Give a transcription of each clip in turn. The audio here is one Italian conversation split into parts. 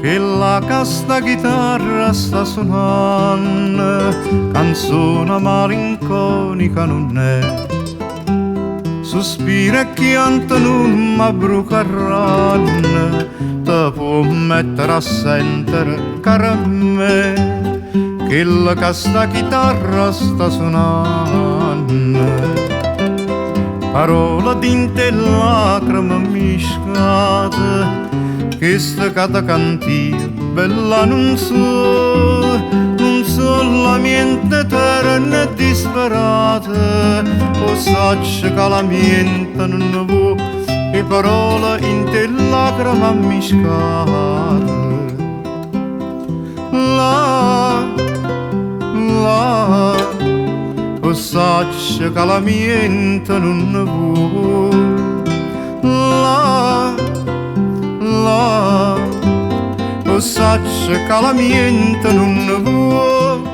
che la casta chitarra sta suonando, canzone malinconica non è. Sospira e chianta non m'abbrucaranno, te può mettere a sentire, cara me, che la casta chitarra sta suonando. Parola dinte e lacrime mischiate, che sta cata cantia bella non so la mente eterna e disperata, o sacce che la mente non vuole, e parole in te lacrime mischiate. O sacce che la mente non vuole, o sacce che la mente non vuole.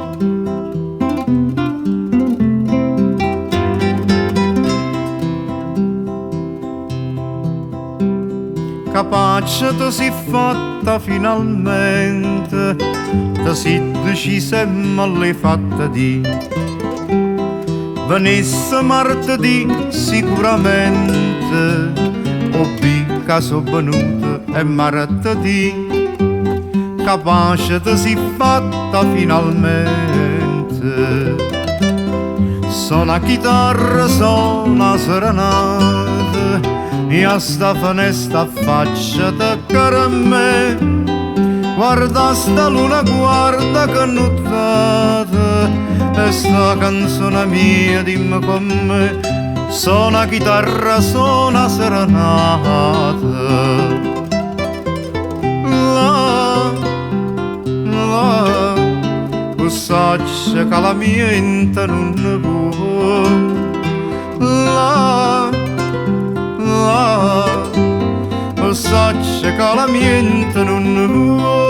Capace ti si fatta finalmente, ti si decisa e me l'hai fatta di. Venisse martedì sicuramente, o picca so venuta e martedì. Capace ti si fatta finalmente. Suona chitarra, suona serenata, e a sta finestra faccia te cara me. Guarda sta luna, guarda che nottata, e sta canzone mia dimmi con me. Suona chitarra, suona serenata. O sacce che la mente non vuole, o sacce che la mente non vuole.